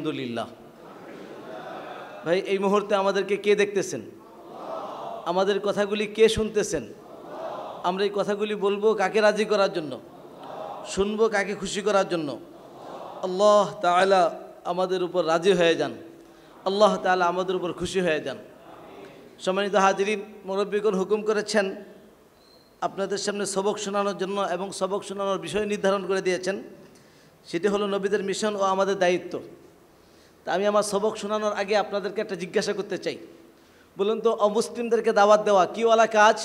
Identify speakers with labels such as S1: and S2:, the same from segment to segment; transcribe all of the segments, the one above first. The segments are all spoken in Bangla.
S1: আলহামদুলিল্লাহ। ভাই, এই মুহূর্তে আমাদেরকে কে দেখতেছেন? আমাদের কথাগুলি কে শুনতেছেন? আমরা এই কথাগুলি বলবো কাকে রাজি করার জন্য, শুনবো কাকে খুশি করার জন্য? আল্লাহ তাআলা আমাদের উপর রাজি হয়ে যান, আল্লাহ তাআলা আমাদের উপর খুশি হয়ে যান। সম্মানিত হাজিরিন, মুরব্বিগণ হুকুম করেছেন আপনাদের সামনে সবক শোনানোর জন্য, এবং সবক শোনানোর বিষয় নির্ধারণ করে দিয়েছেন। সেটি হলো নবীদের মিশন ও আমাদের দায়িত্ব। তা আমি আমার সবক শোনানোর আগে আপনাদেরকে একটা জিজ্ঞাসা করতে চাই। বলুন তো, অমুসলিমদেরকে দাওয়াত দেওয়া কিওয়ালা কাজ?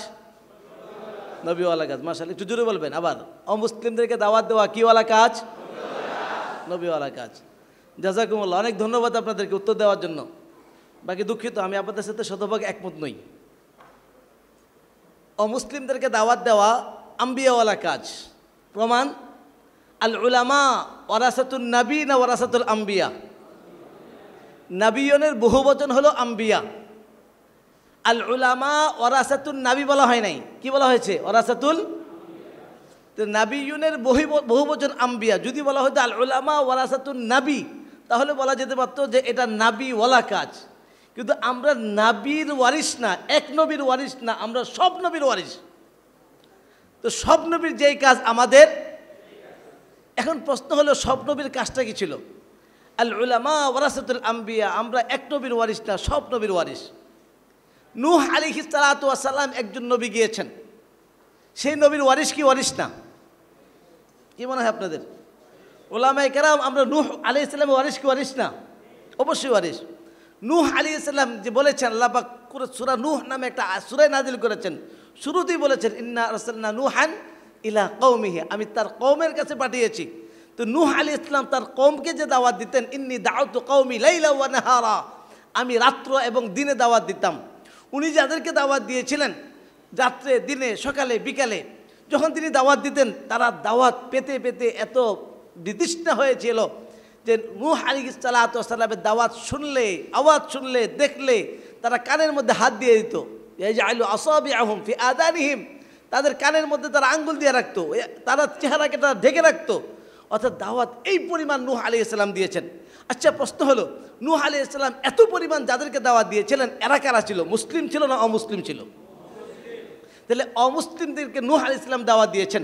S1: নবীওয়ালা কাজ। মাশাআল্লাহ, একটু জোরে বলবেন আবার। অমুসলিমদেরকে দাওয়াত দেওয়া কিওয়ালা কাজ? নবীওয়ালা কাজ। জাযাকুমুল্লাহ, অনেক ধন্যবাদ আপনাদেরকে উত্তর দেওয়ার জন্য। বাকি দুঃখিত, আমি আপনাদের সাথে শতভাগ একমত নই। অমুসলিমদেরকে দাওয়াত দেওয়া আম্বিয়াওয়ালা কাজ। প্রমাণ, আল উলামা ওয়ারাসাতুন নবী না ওয়ারাসাতুল আম্বিয়া? নবিয়নের বহুবচন হলো আম্বিয়া। আল উলামা ওয়ারাসাতুন নবী বলা হয় নাই, কি বলা হয়েছে? ওয়ারাসাতুল। তো নবিয়নের বহুবচন আম্বিয়া। যদি বলা হতো আল উলামা ওয়ারাসাতুন নবী, তাহলে বলা যেতে পারত যে এটা নাবিওয়ালা কাজ। কিন্তু আমরা নাবির ওয়ারিস না, এক নবীর ওয়ারিস না, আমরা সব নবীর ওয়ারিস। তো সব নবীর যেই কাজ আমাদের। এখন প্রশ্ন হলো, সব নবীর কাজটা কি ছিল? আল উলামা ওয়ারাসাতুল আম্বিয়া, আমরা এক নবীর ওয়ারিস না, সব নবীর ওয়ারিস। নূহ আলাইহিস সালাতু ওয়াস সালাম একজন নবী গিয়েছেন, সেই নবীর ওয়ারিস কি ওয়ারিস না? কি মনে হয় আপনাদের? উলামায়ে কেরাম, আমরা নূহ আলাইহিস সালামের ওয়ারিস কি ওয়ারিস না? অবশ্যই ওয়ারিস। নূহ আলাইহিস সালাম যে বলেছেন, আল্লাহ পাক সূরা নূহ নামে একটা সূরা নাজিল করেছেন, শুরুতেই বলেছেন ইন্না আরসালনা নূহান ইলা কওমিহি, আমি তার কওমের কাছে পাঠিয়েছি। তো নূহ আলাইহিস সালাম তার কওমকে যে দাওয়াত দিতেন, ইন্নী দাউতু কওমি লাইলা ওয়া নাহারা, আমি রাত্র এবং দিনে দাওয়াত দিতাম। উনি যাদেরকে দাওয়াত দিয়েছিলেন, রাত্রে দিনে সকালে বিকালে যখন তিনি দাওয়াত দিতেন, তারা দাওয়াত পেতে পেতে এত বিতৃষ্ণা হয়েছিল যে নূহ আলাইহিস সালাতু ওয়াস সালামের দাওয়াত শুনলে, আওয়াজ শুনলে, দেখলে তারা কানের মধ্যে হাত দিয়ে দিত। ইয়াজআলু আসাবিআহুম ফি আযানিহিম, তাদের কানের মধ্যে তারা আঙ্গুল দিয়ে রাখতো, তারা চেহারাকে তারা ঢেকে রাখতো। অর্থাৎ দাওয়াত এই পরিমাণ নূহ আলাইহিস সালাম দিয়েছেন। আচ্ছা, প্রশ্ন হলো, নূহ আলাইহিস সালাম এত পরিমাণ যাদেরকে দাওয়াত দিয়েছিলেন, এরা কারা ছিল? মুসলিম ছিল না অমুসলিম ছিল? তাহলে অমুসলিমদেরকে নূহ আলাইহিস সালাম দাওয়াত দিয়েছেন।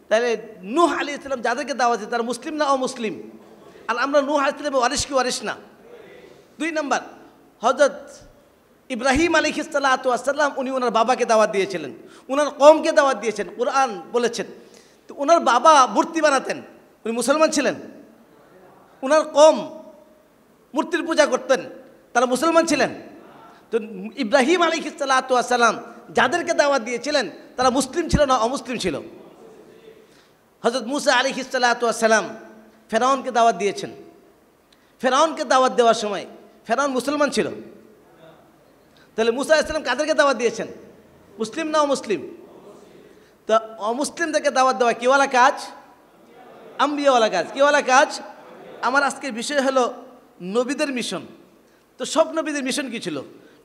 S1: তাহলে নূহ আলাইহিস সালাম যাদেরকে দাওয়াত দিয়েছেন, তারা মুসলিম না অমুসলিম? আর আমরা নূহ আলাইহিস সালামের ওয়ারিস কি ওয়ারিস না? 2 নম্বর, হযরত ইব্রাহিম আলাইহিস সালাতু ওয়াস সালাম, উনি ওনার বাবাকে দাওয়াত দিয়েছিলেন, ওনার কওমকে দাওয়াত দিয়েছেন। কুরআন বলেছেন, তো ওনার বাবা মূর্তি বানাতেন, উনি মুসলমান ছিলেন। ওনার কওম মূর্তির পূজা করতেন, তারা মুসলমান ছিলেন। তো ইব্রাহিম আলাইহিস সালাতু ওয়াস সালাম যাদেরকে দাওয়াত দিয়েছিলেন, তারা মুসলিম ছিল না অমুসলিম ছিল? হযরত মুসা আলাইহিস সালাতু ওয়াস সালাম ফেরাউনকে দাওয়াত দিয়েছেন। ফেরাউনকে দাওয়াত দেওয়ার সময় ফেরাউন মুসলমান ছিল। তাহলে মুসা আলাইহিস সালাম কাদেরকে দাওয়াত দিয়েছেন? মুসলিম না অমুসলিম? তো অমুসলিমদেরকে দাওয়াত দেওয়া কিওয়ালা কাজ? আম্বিয়াওয়ালা কাজ। কিওয়ালা কাজ? আমার আজকের বিষয় হলো নবীদের মিশন। তো সব নবীদের মিশন কি ছিল?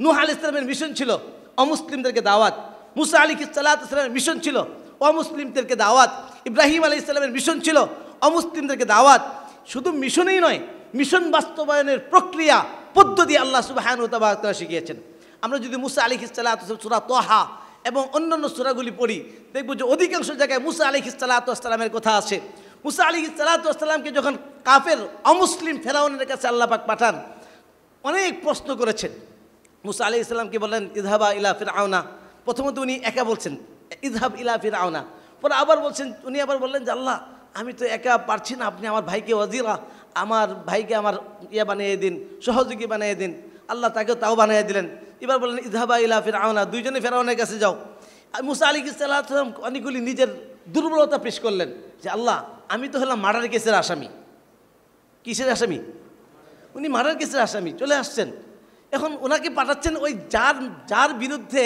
S1: নূহ আলাইহিস সালামের মিশন ছিল অমুসলিমদেরকে দাওয়াত। মুসা আলাইহিস সালামের মিশন ছিল অমুসলিমদেরকে দাওয়াত। ইব্রাহিম আলাইহিস সালামের মিশন ছিল অমুসলিমদেরকে দাওয়াত। শুধু মিশনই নয়, মিশন বাস্তবায়নের প্রক্রিয়া পদ্ধতি আল্লাহ সুবহানাহু ওয়া তাআলা শিখিয়েছেন। আমরা যদি মুসা আলাইহিস সালাতু সূরা তাহা এবং অন্যান্য সূরাগুলি পড়ি, দেখব যে অধিকাংশ জায়গায় মুসা আলাইহিস সালামের কথা আছে। মুসা আলাইহিস সালামকে যখন কাফের অমুসলিম ফেরাউনের কাছে আল্লাহ পাক পাঠান, অনেক প্রশ্ন করেছেন। মুসা আলাইহিস সালামকে বললেন ইযহাবা ইলা ফিরআউনা। প্রথমত উনি একা বলছেন ইযহাব ইলা ফিরআউনা, পরে আবার বলছেন, উনি আবার বললেন যে আল্লাহ, আমি তো একা পারছি না, আপনি আমার ভাইকে ওয়াজিরা, আমার ভাইকে আমার বানিয়ে দিন, সহযোগী বানিয়ে দিন। আল্লাহ তাকেও তাও বানিয়ে দিলেন। এবার বললেন ইযহাবা ইলা ফিরআউনা, দুইজনে ফেরাউনের কাছে যাও। মুসা আলাইহিস সালাম অনেকগুলি নিজের দুর্বলতা পেশ করলেন যে আল্লাহ, আমি তো হলাম মার্ডার কেসের আসামি। কিসের আসামি? উনি মার্ডার কেসের আসামি, চলে আসছেন। এখন ওনাকে পাঠাচ্ছেন ওই যার বিরুদ্ধে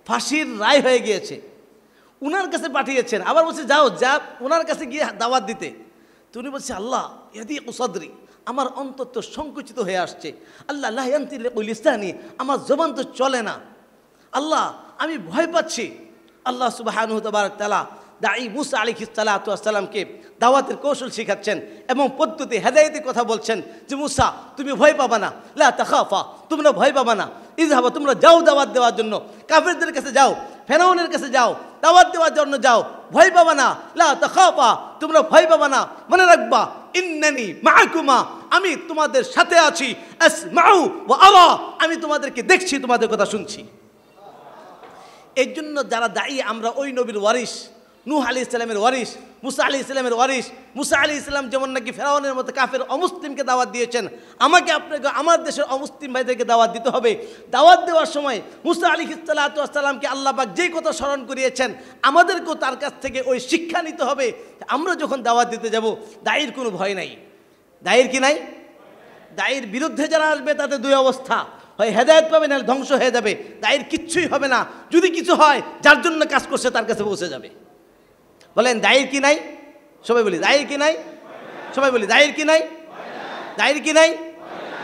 S1: ফাঁসির রায় হয়ে গিয়েছে, উনার কাছে পাঠিয়েছেন। আবার বলছে যাও, ওনার কাছে গিয়ে দাওয়াত দিতে। তো উনি বলছে আল্লাহ ইয়াদিকু সাদরি, আমার অন্তর তো সংকুচিত হয়ে আসছে। আল্লাহ লা ইয়ানতিকু লিসানি, আমার জবান তো চলে না। আল্লাহ, আমি ভয় পাচ্ছি। আল্লাহ সুবহানাহু ওয়া তাআলা দাঈ মুসা আলাইহিস সালাতু ওয়াস সালামকে দাওয়াতের কৌশল শেখাচ্ছেন এবং পদ্ধতি হেদায়েতের কথা বলছেন যে মুসা তুমি ভয় পাবা না, লা তাখাফা, তোমরা ভয় পাবা না, ইযহাবা, তোমরা যাও দাওয়াত দেওয়ার জন্য, কাফেরদের কাছে যাও, ফেরাউনের কাছে যাও, দাওয়াত দেওয়ার জন্য যাও, ভয় পাবা না, লা তাখাফা, তোমরা ভয় পাবা না, মনে রাখবা ইন্নানি মাআকুমা, আমি তোমাদের সাথে আছি, আসমাউ ওয়া আরা, আমি তোমাদেরকে দেখছি, তোমাদের কথা শুনছি। এই জন্য যারা দায়ী, আমরা ওই নবীর ওয়ারিস, নূহ আলাইহিস সালামের ওয়ারিস, মুসা আলাইহিস সালামের ওয়ারিস। মুসা আলাইহিস সালাম যেমন নাকি ফেরাউনের মতো কাফের অমুসলিমকে দাওয়াত দিয়েছেন, আমাকে আপনাকে আমার দেশের অমুসলিম ভাইদেরকে দাওয়াত দিতে হবে। দাওয়াত দেওয়ার সময় মুসা আলাইহিস সালামকে আল্লাহ পাক যেই কথা স্মরণ করিয়েছেন, আমাদেরকেও তার কাছ থেকে ওই শিক্ষা নিতে হবে। আমরা যখন দাওয়াত দিতে যাব, দায়ীর কোনো ভয় নাই। দায়ীর কি নাই? দায়ীর বিরুদ্ধে যারা আসবে তাদের দুই অবস্থা, হয় হেদায়েত পাবে না ধ্বংস হয়ে যাবে। দায়ীর কিচ্ছুই হবে না, যদি কিছু হয় যার জন্য কাজ করছে তার কাছে পৌঁছে যাবে। বলেন দায়ীর কি নাই? সবাই বলি দায়ীর কি নাই? সবাই বলি দায়ীর কি নাই? দায়ীর কি নাই?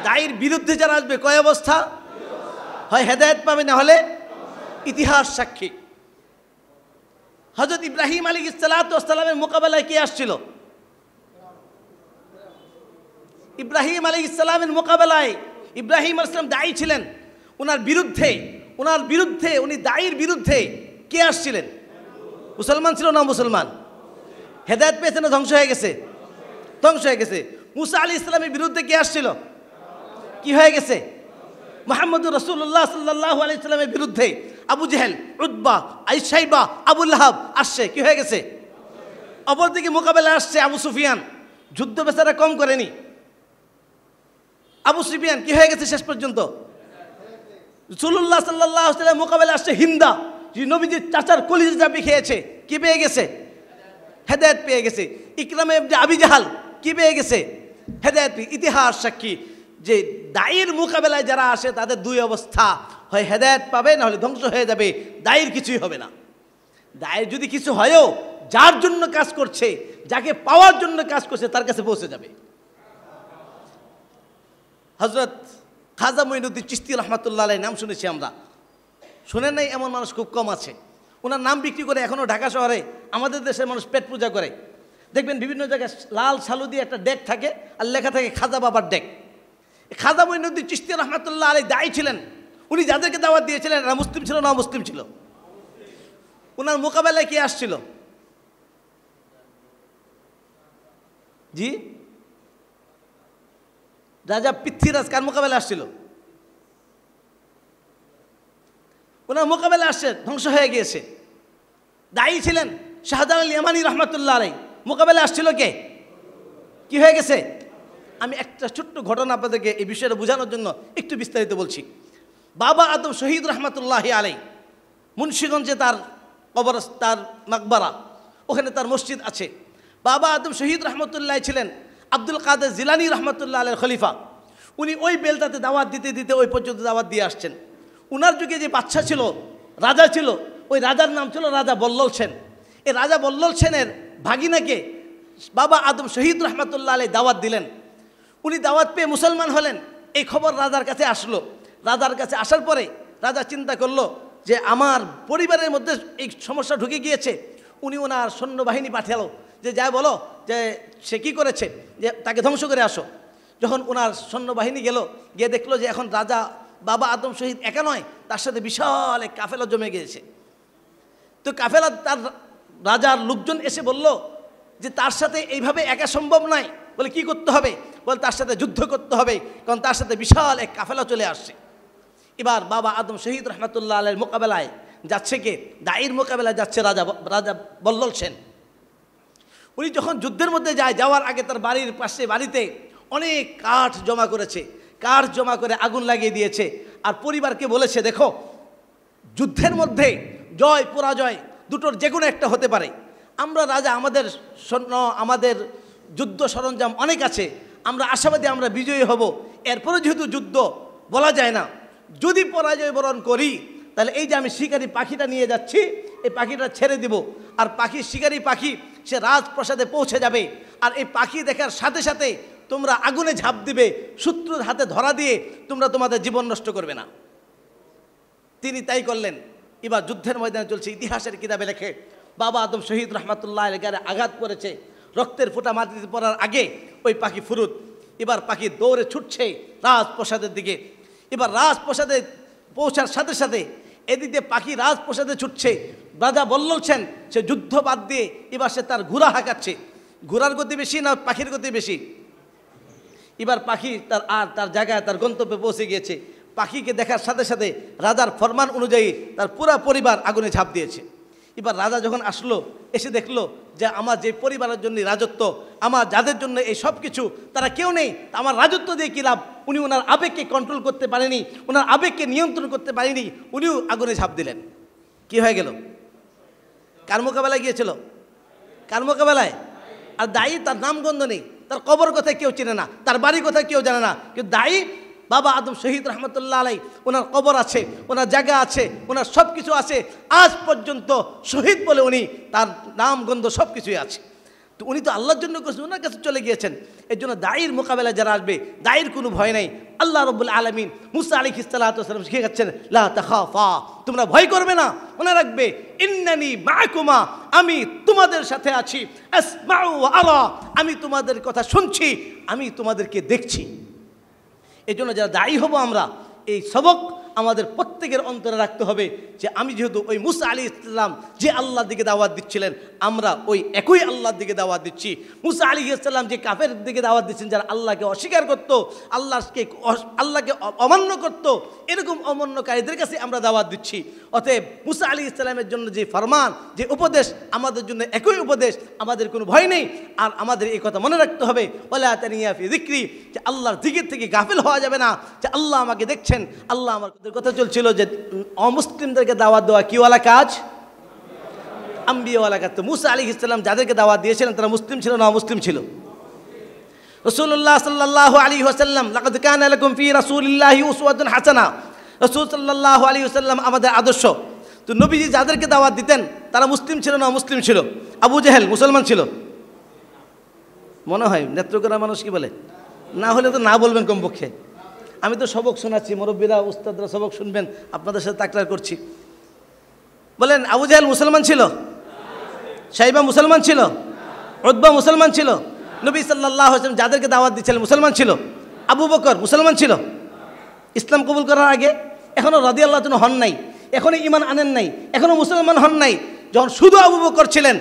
S1: দায়ীর বিরুদ্ধে যারা আসবে কয় অবস্থা? হয় হেদায়েত পাবে না হলে ইতিহাস সাক্ষী। হযরত ইব্রাহিম আলাইহিস সালাতু ওয়াস সালামের মোকাবেলায় কে আসছিল? ইব্রাহিম আলাইহিস সালামের মোকাবেলায় ইব্রাহিম আলাইহিস সালাম দায়ী ছিলেন। ওনার বিরুদ্ধে উনি দায়ীর বিরুদ্ধে কে আসছিলেন? মুসলমান ছিল না মুসলমান? হেদায়েত পেয়েছে না ধ্বংস হয়ে গেছে? ধ্বংস হয়ে গেছে। মুসা আলাইহিস সালামের বিরুদ্ধে কে আসছিল? কি হয়ে গেছে? মুহাম্মদুর রাসূলুল্লাহ সাল্লাল্লাহু আলাইহি সাল্লামের বিরুদ্ধে আবু জেহেল, উতবা, শাইবা, আবু লাহাব আসছে, কি হয়ে গেছে? অপরদিকে মোকাবেলা আসছে আবু সুফিয়ান, যুদ্ধ বেচারা কম করেনি। আবু সুফিয়ান কি হয়ে গেছে শেষ পর্যন্ত? রাসূলুল্লাহ সাল্লাল্লাহু আলাইহি ওয়াসাল্লাম মোকাবেলা আসছে হিন্দা, যে নবীজির চাচার কলিজা চাপি খেয়েছে, কি পেয়ে গেছে? হেদায়েত পেয়ে গেছে। ইকরামা ইবনে আবি জাহাল কি পেয়ে গেছে? হেদায়েত। ইতিহাস সাক্ষী যে দায়ীর মোকাবেলায় যারা আসে তাদের দুই অবস্থা, হয় হেদায়েত পাবে না হলে ধ্বংস হয়ে যাবে। দায়ীর কিছুই হবে না। দায়ীর যদি কিছু হয়ও, যার জন্য কাজ করছে, যাকে পাওয়ার জন্য কাজ করছে তার কাছে পৌঁছে যাবে। হযরত খাজা মুঈনুদ্দিন চিশতি রাহমাতুল্লাহ আলাইহি নাম শুনেছি আমরা, শুনেন নাই এমন মানুষ খুব কম আছে। ওনার নাম বিক্রি করে এখনও ঢাকা শহরে আমাদের দেশের মানুষ পেট পূজা করে। দেখবেন বিভিন্ন জায়গায় লাল সালু দিয়ে একটা ডেক থাকে আর লেখা থাকে খাজা বাবার ডেক। খাজা মুঈনুদ্দিন চিশতি রাহমাতুল্লাহ আলাইহি দায়ী ছিলেন। উনি যাদেরকে দাওয়াত দিয়েছিলেন এরা মুসলিম ছিল না মুসলিম ছিল? ওনার মোকাবেলায় কে আসছিল? জি, রাজা পৃথ্বীরাজ কার মোকাবেলা আসছিল? ওনার মোকাবেলা আসছে, ধ্বংস হয়ে গিয়েছে। দায়ী ছিলেন শাহজালাল ইয়ামানি রহমাতুল্লাহ আলাইহি, মোকাবেলা আসছিল কে? কি হয়ে গেছে? আমি একটা ছোট্ট ঘটনা আপনাদেরকে এই বিষয়টা বোঝানোর জন্য একটু বিস্তারিত বলছি। বাবা আদম শহীদ রহমাতুল্লাহ আলাইহি, মুন্সিগঞ্জে তার কবর, তার মাকবারা, ওখানে তার মসজিদ আছে। বাবা আদম শহীদ রহমতুল্লাহ ছিলেন আব্দুল কাদের জিলানী রহমতুল্লাহ আলাইহির খলিফা। উনি ওই বেলটাতে দাওয়াত দিতে দিতে ওই পর্যন্ত দাওয়াত দিয়ে আসছেন। উনার যুগে যে বাদশা ছিল, রাজা ছিল, ওই রাজার নাম ছিল রাজা বল্লল সেন। এই রাজা বল্লল সেনের ভাগিনাকে বাবা আদম শহীদ রহমতুল্লাহ আলাইহি দাওয়াত দিলেন। উনি দাওয়াত পেয়ে মুসলমান হলেন। এই খবর রাজার কাছে আসলো। রাজার কাছে আসার পরে রাজা চিন্তা করলো যে আমার পরিবারের মধ্যে এই সমস্যা ঢুকে গিয়েছে। উনি ওনার সৈন্যবাহিনী পাঠালো যে যা বলো যে সে কী করেছে, যে তাকে ধ্বংস করে আসো। যখন ওনার সৈন্যবাহিনী গেল, গিয়ে দেখলো যে এখন রাজা বাবা আদম শহীদ একা নয়, তার সাথে বিশাল এক কাফেলা জমে গিয়েছে। তো কাফেলা, তার রাজার লোকজন এসে বলল যে তার সাথে এইভাবে একা সম্ভব নয়। বলে কি করতে হবে? বলে তার সাথে যুদ্ধ করতে হবে, কারণ তার সাথে বিশাল এক কাফেলা চলে আসছে। এবার বাবা আদম শহীদ রহমতুল্লাহ আলাইহির মোকাবেলায় যাচ্ছে কে? দায়ীর মোকাবেলায় যাচ্ছে রাজা বল্লল সেন। উনি যখন যুদ্ধের মধ্যে যায়, যাওয়ার আগে তার বাড়ির পাশে বাড়িতে অনেক কাঠ জমা করেছে। কাঠ জমা করে আগুন লাগিয়ে দিয়েছে। আর পরিবারকে বলেছে, দেখো যুদ্ধের মধ্যে জয় পরাজয় দুটোর যে কোনো একটা হতে পারে। আমরা রাজা, আমাদের সৈন্য, আমাদের যুদ্ধ সরঞ্জাম অনেক আছে, আমরা আশাবাদী আমরা বিজয়ী হব। এরপরে যেহেতু যুদ্ধ বলা যায় না, যদি পরাজয় বরণ করি তাহলে এই যে আমি শিকারী পাখিটা নিয়ে যাচ্ছি, এই পাখিটা ছেড়ে দিব। আর শিকারী পাখি সে রাজপ্রাসাদে পৌঁছে যাবে। আর এই পাখি দেখার সাথে সাথে তোমরা আগুনে ঝাঁপ দিবে, শত্রুর হাতে ধরা দিয়ে তোমরা তোমাদের জীবন নষ্ট করবে না। তিনি তাই করলেন। এবার যুদ্ধের ময়দানে চলছে। ইতিহাসের কিতাবে লেখে বাবা আদম শহীদ রহমাতুল্লাহ আলাইহি গায়ে আঘাত করেছে, রক্তের ফোঁটা মাটিতে পড়ার আগে ওই পাখি ফুরুত। এবার পাখি দৌড়ে ছুটছে রাজপ্রসাদের দিকে। এবার রাজপ্রসাদে পৌঁছার সাথে সাথে এদিকে পাখি রাজপ্রসাদে ছুটছে, রাজা বলছেন সে যুদ্ধ বাদ দিয়ে এবার সে তার ঘোড়া হাঁকাচ্ছে। ঘোড়ার গতি বেশি না পাখির গতি বেশি? এবার পাখি তার জায়গায় তার গন্তব্যে পৌঁছে গিয়েছে। পাখিকে দেখার সাথে সাথে রাজার ফরমান অনুযায়ী তার পুরা পরিবার আগুনে ঝাঁপ দিয়েছে। এবার রাজা যখন আসলো, এসে দেখলো যে আমার যে পরিবারের জন্য রাজত্ব, আমার যাদের জন্য এই সব কিছু, তারা কেউ নেই, আমার রাজত্ব দিয়ে কী লাভ? উনি ওনার আবেগকে কন্ট্রোল করতে পারেনি, ওনার আবেগকে নিয়ন্ত্রণ করতে পারেনি, উনিও আগুনে ঝাঁপ দিলেন। কি হয়ে গেল? কার মোকাবেলায় গিয়েছিল? কার মোকাবেলায়? আর দায়ী তার নামগন্ধ নেই, তার কবর কথা কেউ চেনে না, তার বাড়ির কথা কেউ জানে না, কিন্তু দায়ী বাবা আদম শহীদ রহমতুল্লাহ আলাইহি, ওনার কবর আছে, ওনার জায়গা আছে, ওনার সব কিছু আছে, আজ পর্যন্ত শহীদ বলে উনি, তার নাম গন্ধ সব কিছুই আছে। তো উনি তো আল্লাহর জন্য করছেন, ওনার কাছে চলে গিয়েছেন। এর জন্য দায়ীর মোকাবেলায় যারা আসবে, দায়ীর কোনো ভয় নাই। আল্লাহ রাব্বুল আলামিন মুসা আলাইহিস সালাতু ওয়াস সালাম শিখিয়ে যাচ্ছেন, লা তাখাফা, তোমরা ভয় করবে না। মনে রাখবে, ইন্নানি মাআকুমা, আমি তোমাদের সাথে আছি, আসমাউ ওয়া আরা, আমি তোমাদের কথা শুনছি, আমি তোমাদেরকে দেখছি। এই জন্য যারা দায়ী হব আমরা, এই সবক আমাদের প্রত্যেকের অন্তরে রাখতে হবে যে আমি যেহেতু ওই মুসা আলাইহিস সালাম যে আল্লাহর দিকে দাওয়াত দিচ্ছিলেন, আমরা ওই একই আল্লাহর দিকে দাওয়াত দিচ্ছি। মুসা আলাইহিস সালাম যে কাফের দিকে দাওয়াত দিচ্ছেন, যারা আল্লাহকে অস্বীকার করতো, আল্লাহকে অমান্য করত, এরকম অমান্যকারীদের কাছে আমরা দাওয়াত দিচ্ছি। অতএব মুসা আলাইহিস সালামের জন্য যে ফরমান, যে উপদেশ, আমাদের জন্য একই উপদেশ, আমাদের কোনো ভয় নেই। আর আমাদের এই কথা মনে রাখতে হবে, ওয়ালা তানিয়া ফি যিকরি, যে আল্লাহর জিকির থেকে গাফিল হওয়া যাবে না, যে আল্লাহ আমাকে দেখছেন। আল্লাহ আমার কথা চলছিল যে অমুসলিমদেরকে দাওয়াত দেওয়া কিওয়ালা কাজ? আম্বিয়াওয়ালা কাজ। তো মুসা আলাইহিস সালাম যাদেরকে দাওয়াত দিয়েছিলেন তারা মুসলিম ছিল না অমুসলিম ছিল? রাসূলুল্লাহ সাল্লাল্লাহু আলাইহি ওয়াসাল্লাম, লাকাদ কানা লাকুম ফি রাসূলিল্লাহি উসওয়াতুন হাসানাহ, রাসূল সাল্লাল্লাহু আলাইহি ওয়াসাল্লাম আমাদের আদর্শ। তো নবীজি যাদেরকে দাওয়াত দিতেন তারা মুসলিম ছিল না অমুসলিম ছিল? আবু জেহেল মুসলমান ছিল মনে হয়, নেত্রকোনা মানুষ কি বলে? না হলে তো না বলবেন কমপক্ষে। আমি তো সবক শোনাচ্ছি, মুরব্বীরা উস্তাদরা সবক শুনবেন, আপনাদের সাথে তাকরার করছি। বলেন, আবু জাহেল মুসলমান ছিল? সাইবা মুসলমান ছিল? উতবা মুসলমান ছিল? নবী সাল্লাল্লাহু আলাইহি ওয়াসাল্লাম যাদেরকে দাওয়াত দিচ্ছিলেন মুসলমান ছিল? আবু বকর মুসলমান ছিল ইসলাম কবুল করার আগে? এখনও রাদিয়াল্লাহু তাআলা হন নাই, এখনও ঈমান আনেন নাই, এখনও মুসলমান হন নাই। যখন শুধু আবু বকর ছিলেন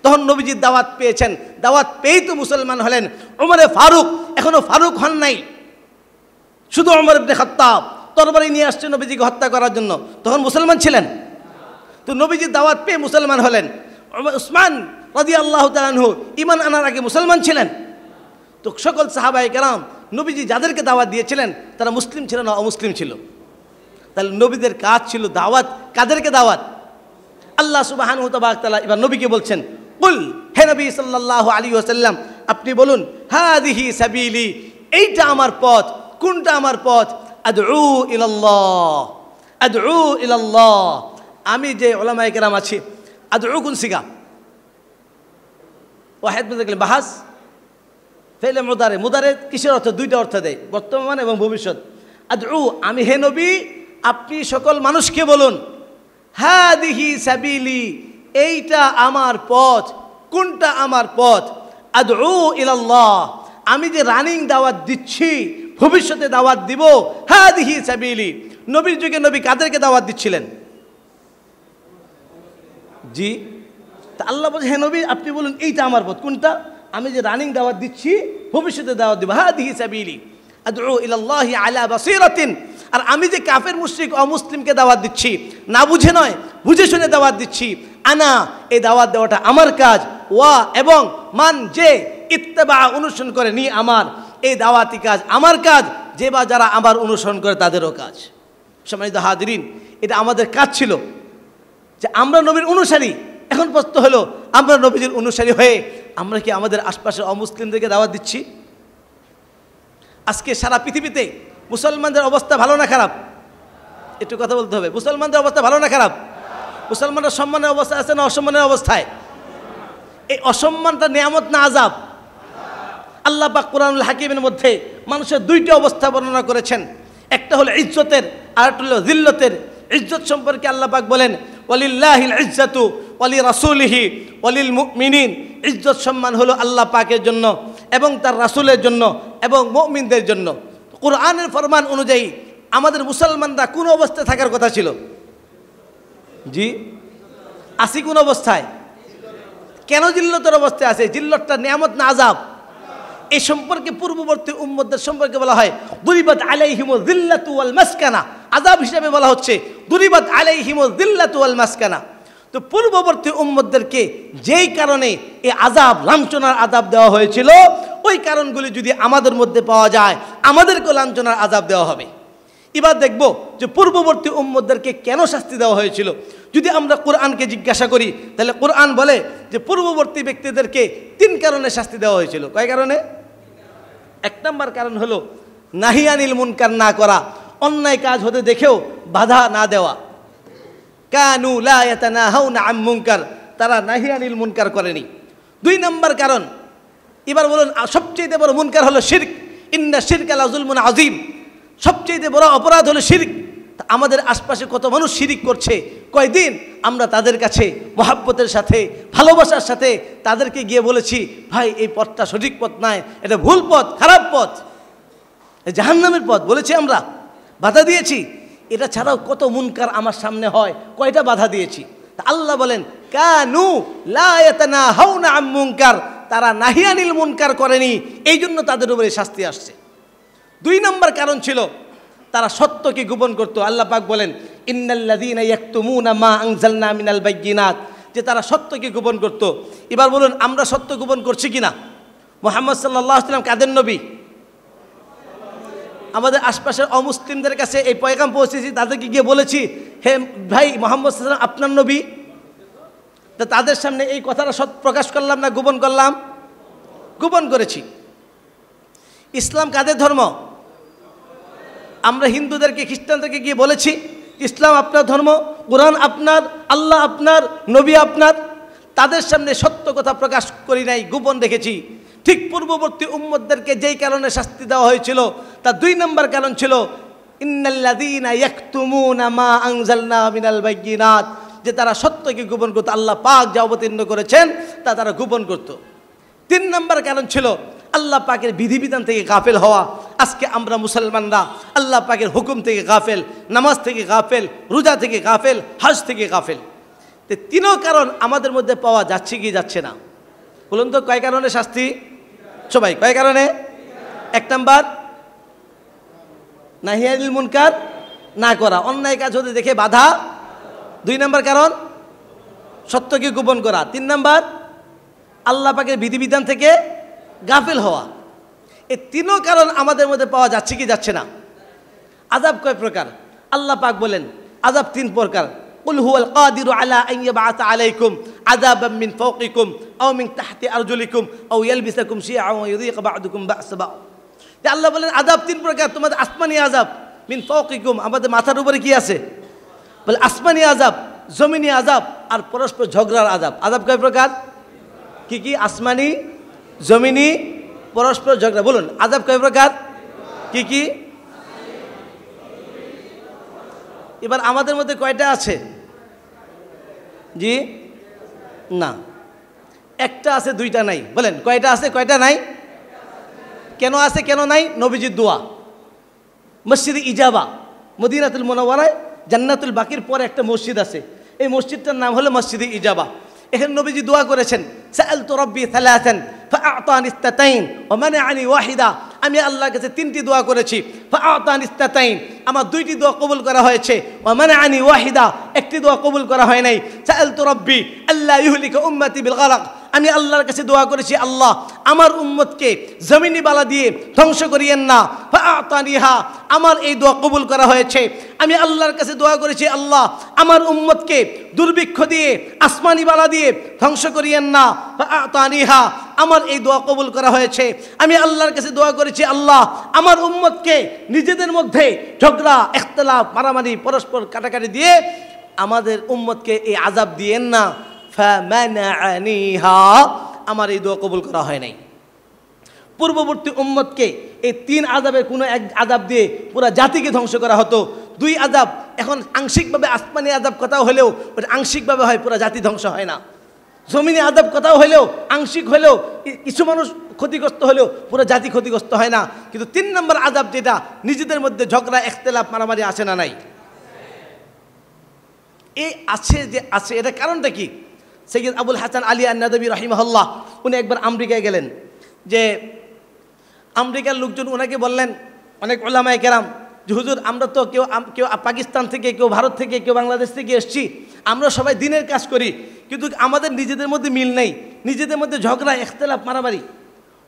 S1: তখন নবীজির দাওয়াত পেয়েছেন, দাওয়াত পেয়েই তো মুসলমান হলেন। ওমরে ফারুক এখনও ফারুক হন নাই, শুধু ওমর ইবনে খাত্তাব তরবারি নিয়ে আসছে নবীজিকে হত্যা করার জন্য, তখন মুসলমান ছিলেন? তো নবীজির দাওয়াত পেয়ে মুসলমান হলেন। উসমান রাদিয়াল্লাহু তাআলা আনহু ঈমান আনার আগে মুসলমান ছিলেন? তো সকল সাহাবায়ে কেরাম নবীজি যাদেরকে দাওয়াত দিয়েছিলেন তারা মুসলিম ছিল না অমুসলিম ছিল? তাহলে নবীদের কাজ ছিল দাওয়াত। কাদেরকে দাওয়াত? আল্লাহ সুবহানাহু ওয়া তাআলা এবার নবীকে বলছেন, কুল, হে নবী সাল্লাল্লাহু আলাইহি ওয়াসাল্লাম আপনি বলুন, হাদিহি সাবিলি, এইটা আমার পথ। কোনটা আমার পথ? আদউ ইলাল্লাহ, আদউ ইলাল্লাহ। আমি যে উলামায়ে কেরাম আছি, আদউ কোন সিগা? ওয়াহিদ বলতে বাহাস ফেলে মুদারে, মুদারে কিসের অর্থ? দুইটা অর্থ দেয়, বর্তমান এবং ভবিষ্যৎ। আদউ, আমি, হে নবী আপনি সকল মানুষকে বলুন, হাদিহি সাবিলি, এইটা আমার পথ। কোনটা আমার পথ? আদউ ইলাল্লাহ, আমি যে রানিং দাওয়াত দিচ্ছি, ভবিষ্যতে দাওয়াত দিব, হাদিহি সাবিলি। নবীর যুগে নবী কাদেরকে দাওয়াত দিচ্ছিলেন? জি, তা আল্লাহ বলছে, হে নবী আপনি বলুন এইটা আমার পথ। কোনটা? আমি যে রানিং দাওয়াত দিচ্ছি, ভবিষ্যতে দাওয়াত দিব, হাদিহি সাবিলি আদউ ইলাল্লাহি আলা বাসীরাতিন। আর আমি যে কাফের মুশরিক অমুসলিমকে দাওয়াত দিচ্ছি, না বুঝে নয়, বুঝে শুনে দাওয়াত দিচ্ছি। আনা, এই দাওয়াত দেওয়াটা আমার কাজ। ওয়া, এবং মান, যে ইত্তেবা, অনুসরণ করে, নি, আমার, এই দাওয়াতি কাজ আমার কাজ, যে বা যারা আমার অনুসরণ করে তাদেরও কাজ। সম্মানিত হাজিরিন, এটা আমাদের কাজ ছিল যে আমরা নবীর অনুসারী। এখন প্রশ্ন হলো, আমরা নবীজির অনুসারী হয়ে আমরা কি আমাদের আশপাশের অমুসলিমদেরকে দাওয়াত দিচ্ছি? আজকে সারা পৃথিবীতে মুসলমানদের অবস্থা ভালো না খারাপ? একটু কথা বলতে হবে। মুসলমানদের অবস্থা ভালো না খারাপ? মুসলমানরা সম্মানের অবস্থায় আছে না অসম্মানের অবস্থায়? এই অসম্মানটা নিয়ামত না আযাব? আল্লাহ পাক কুরআনুল হাকিমের মধ্যে মানুষের দুইটা অবস্থা বর্ণনা করেছেন। একটা হলো ইজ্জতের, আর একটা হলো যিল্লতের। ইজ্জত সম্পর্কে আল্লাহ পাক বলেন, ওয়ালিল্লাহিল ইজ্জাতু ওয়ালি রাসূলিহি ওয়ালিল মুমিনিন, ইজ্জত সম্মান হলো আল্লাহ পাকের জন্য এবং তার রাসূলের জন্য এবং মুমিনদের জন্য। কোরআনের ফরমান অনুযায়ী আমাদের মুসলমানরা কোন অবস্থায় থাকার কথা ছিল? জি, আসি কোন অবস্থায়? কেন জিল্লতের অবস্থায় আছে? জিল্লতটা নিয়ামত না আযাব? এই সম্পর্কে পূর্ববর্তী উম্মতদের সম্পর্কে বলা হয় দুরিবাত আলাইহিমুয যিল্লাতু ওয়াল মাসকানা, আযাব হিসেবে বলা হচ্ছে দুরিবাত আলাইহিমুয যিল্লাতু ওয়াল মাসকানা। তো পূর্ববর্তী উম্মতদেরকে যেই কারণে এই আযাব, লাঞ্ছনার আযাব দেওয়া হয়েছিল, ওই কারণগুলি যদি আমাদের মধ্যে পাওয়া যায়, আমাদেরকেও লাঞ্ছনার আযাব দেওয়া হবে। এবার দেখব যে পূর্ববর্তী উম্মতদেরকে কেন শাস্তি দেওয়া হয়েছিল। যদি আমরা কোরআনকে জিজ্ঞাসা করি, তাহলে কোরআন বলে যে পূর্ববর্তী ব্যক্তিদেরকে 3 কারণে শাস্তি দেওয়া হয়েছিল। কয় কারণে? 1 নম্বর কারণ হলো নাহি আনিল মুনকার না করা, অন্যায় কাজ হতে দেখেও বাধা না দেওয়া। কানু লা ইয়াতানাহাউনা আন মুনকার, তারা নাহি আনিল মুনকার করেনি। 2 নম্বর কারণ, এবার বলুন সবচেয়ে বড় মুনকার হলো শিরক। ইন্না শিরকা লা যুলমুন আযীম, সবচেয়ে বড় অপরাধ হলো শিরক। আমাদের আশপাশে কত মানুষ শিরিক করছে, কয়দিন আমরা তাদের কাছে মহাব্বতের সাথে, ভালোবাসার সাথে তাদেরকে গিয়ে বলেছি, ভাই এই পথটা সঠিক পথ নয়, এটা ভুল পথ, খারাপ পথ, জাহান্নামের পথ বলেছি, আমরা বাধা দিয়েছি। এটা ছাড়াও কত মুনকার আমার সামনে হয়, কয়টা বাধা দিয়েছি। তা আল্লাহ বলেন কানু লা ইয়াতানাহাউনা আন মুনকার, তারা নাহি আনিল মুনকার করেনি, এই জন্য তাদের উপরে শাস্তি আসছে। 2 নম্বর কারণ ছিল তারা সত্যকে গোপন করত। আল্লাহ পাক বলেন ইন্নাল্লাযীনা ইয়াকতুমুনা মা আনজালনা মিনাল বাইয়িনাত, যে তারা সত্যকে গোপন করত। এবার বলুন আমরা সত্য গোপন করছি কিনা? মুহাম্মদ সাল্লাল্লাহু আলাইহি ওয়াসাল্লাম কাদের নবী? আমাদের আশপাশের অমুসলিমদের কাছে এই পয়গাম পৌঁছেছি, তাদেরকে গিয়ে বলেছি, হে ভাই মুহাম্মদ সাল্লাল্লাহু আলাইহি ওয়াসাল্লাম আপনার নবী। তা তাদের সামনে এই কথাটা সত্য প্রকাশ করলাম না গোপন করলাম? গোপন করেছি। ইসলাম কাদের ধর্ম? আমরা হিন্দুদেরকে, খ্রিস্টানদেরকে গিয়ে বলেছি ইসলাম আপনার ধর্ম, কোরআন আপনার, আল্লাহ আপনার, নবী আপনার। তাদের সামনে সত্য কথা প্রকাশ করি নাই, গোপন রেখেছি। ঠিক পূর্ববর্তী উম্মতদেরকে যেই কারণে শাস্তি দেওয়া হয়েছিল, তার 2 নম্বর কারণ ছিল ইন্নাল্লাযীনা ইয়াকতুমুনা মা আনজালনা মিনাল বাইয়িনাত, যে তারা সত্যকে গোপন করত। আল্লাহ পাক যা অবতীর্ণ করেছেন তা তারা গোপন করত। 3 নম্বর কারণ ছিল আল্লাহ পাকের বিধিবিধান থেকে গাফেল হওয়া। আজকে আমরা মুসলমানরা আল্লাহ পাকের হুকুম থেকে গাফেল, নামাজ থেকে গাফেল, রোজা থেকে গাফেল, হজ থেকে গাফেল। তো 3 কারণ আমাদের মধ্যে পাওয়া যাচ্ছে কি যাচ্ছে না? বলুন তো কয় কারণে শাস্তি? সবাই কয় কারণে? 1 নম্বর নাহি আনিল মুনকার না করা, অন্যায় কাজ হতে দেখে বাধা। 2 নম্বর কারণ সত্যকে গোপন করা। 3 নম্বর আল্লাহ পাকের বিধিবিধান থেকে গাফিল হওয়া। এই 3 কারণ আমাদের মধ্যে পাওয়া যাচ্ছে কি যাচ্ছে না? আযাব কয় প্রকার? আল্লাহ পাক বলেন আযাব 3 প্রকার। কুল হুয়াল কাদিরু আলা আন ইয়াবআসা আলাইকুম আযাবাম মিন ফাওকিকুম আও মিন তাহতি আরজুলিকুম আও ইয়ালবিসাকুম শিয়আন ওয়া ইউযীকা বা'দুকুম বা'সা বা'দ। যে আল্লাহ বলেন আযাব 3 প্রকার, তোমাদের আসমানি আযাব, মিন ফাওকিকুম আমাদের মাথার উপরে কি আছে? বলে আসমানি আযাব, জমিনি আযাব, আর পরস্পর ঝগড়ার আযাব। আযাব কয় প্রকার? কি কি? আসমানি, জমিনি, পরস্পর ঝগড়া। বলুন আযাব কয় প্রকার? কি কি? এবার আমাদের মধ্যে কয়টা আছে? জি না, একটা আছে, 2টা নাই। বলেন কয়টা আছে, কয়টা নাই? কেন আছে কেন নাই? নবীজির দোয়া, মসজিদে ইজাবা, মদিনাতুল মুনাওয়ারায় জান্নাতুল বাকির পরে একটা মসজিদ আছে, এই মসজিদটার নাম হলো মসজিদে ইজাবা। এখানে নবীজি দোয়া করেছেন সাআলতু রাব্বি সালাসান ফাআতানি ইসনাতাইন ওয়া মানাআনি ওয়াহিদা। আমি আল্লাহর কাছে 3টি দোয়া করেছি, ফাআতানি ইসনাতাইন আমার 2টি দোয়া কবুল করা হয়েছে, ওয়া মানাআনি ওয়াহিদা 1টি দোয়া কবুল করা হয় নাই। সাআলতু রাব্বি আল্লা ইহলিকা উম্মতি বিল গরক, আমি আল্লাহর কাছে দোয়া করেছি আল্লাহ আমার উম্মতকে জমিনি বালা দিয়ে ধ্বংস করিয়েন না। ফাআতানিহা আমার এই দোয়া কবুল করা হয়েছে। আমি আল্লাহর কাছে দোয়া করেছি আল্লাহ আমার উম্মতকে দুর্ভিক্ষ দিয়ে, আসমানি বালা দিয়ে ধ্বংস করিয়েন না। ফাআতানিহা আমার এই দোয়া কবুল করা হয়েছে। আমি আল্লাহর কাছে দোয়া করেছি আল্লাহ আমার উম্মতকে নিজেদের মধ্যে ঝগড়া, ইখতিলাফ, মারামারি, পরস্পর কাটাকাটি দিয়ে আমাদের উম্মতকে এই আযাব দিয়েন না। ফামানাআনিহা আমার এই দোয়া কবুল করা হয় নাই। পূর্ববর্তী উম্মতকে এই 3 আযাবের কোনো এক আযাব দিয়ে পুরো জাতিকে ধ্বংস করা হতো। 2 আযাব এখন আংশিকভাবে আসমানি আযাব কথাও হলেও ওটা আংশিকভাবে হয়, পুরো জাতি ধ্বংস হয় না। জমিনে আযাব কথাও হলেও আংশিক হলেও কিছু মানুষ ক্ষতিগ্রস্ত হলেও পুরো জাতি ক্ষতিগ্রস্ত হয় না। কিন্তু 3 নম্বর আযাব যেটা, নিজেদের মধ্যে ঝগড়া ইখতিলাফ মারামারি আছে না নাই? এই আছে যে আছে, এটা কারণটা কি? সৈয়দ আবুল হাসান আলী আন-নাদবী রাহিমাহুল্লাহ উনি একবার আমেরিকায় গেলেন। যে আমেরিকার লোকজন ওনাকে বললেন, অনেক উলামায়ে কেরাম, যে হুজুর আমরা তো কেউ পাকিস্তান থেকে, কেউ ভারত থেকে, কেউ বাংলাদেশ থেকে এসছি, আমরা সবাই দিনের কাজ করি, কিন্তু আমাদের নিজেদের মধ্যে মিল নেই, নিজেদের মধ্যে ঝগড়া ইখতিলাফ মারামারি।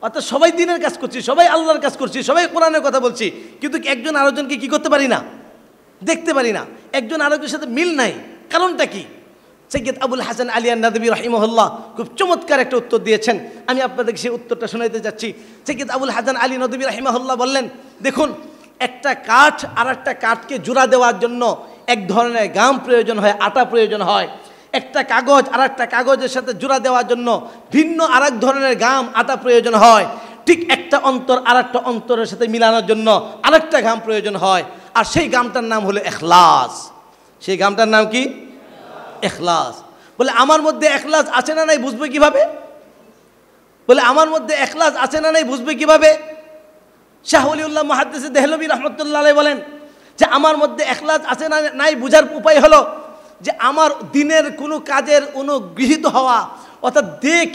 S1: অর্থাৎ সবাই দিনের কাজ করছি, সবাই আল্লাহর কাজ করছি, সবাই কোরআনের কথা বলছি, কিন্তু একজন আরেকজনকে কি করতে পারি না, দেখতে পারি না, একজন আরেকজনের সাথে মিল নাই। কারণটা কি? সৈয়দ আবুল হাসান আলী আন-নাদবী রাহিমাহুল্লাহ খুব চমৎকার একটা উত্তর দিয়েছেন। আমি আপনাদেরকে সেই উত্তরটা শোনাতে যাচ্ছি। সৈয়দ আবুল হাসান আলী নদবী রাহিমাহুল্লাহ বললেন, দেখুন, একটা কাঠ আর একটা কাঠকে জোড়া দেওয়ার জন্য এক ধরনের গাম প্রয়োজন হয়, আটা প্রয়োজন হয়। একটা কাগজ আর একটা কাগজের সাথে জোড়া দেওয়ার জন্য ভিন্ন আর এক ধরনের গাম আটা প্রয়োজন হয়। ঠিক একটা অন্তর আর একটা অন্তরের সাথে মিলানোর জন্য আরেকটা গাম প্রয়োজন হয়, আর সেই গামটার নাম হলো ইখলাস। সেই গামটার নাম কি? ইখলাস। বলে আমার মধ্যে ইখলাস আছে না নাই বুঝবে কিভাবে? বলে আমার মধ্যে ইখলাস আছে না নাই বুঝবে কিভাবে? শাহ ওলিউল্লাহ মুহাদ্দিস দেহলভী রাহমাতুল্লাহ আলাইহি বলেন যে আমার মধ্যে ইখলাস আছে না নাই বুঝার উপায় হলো যে আমার দিনের কোনো কাজের অনুগৃহীত হওয়া, অর্থাৎ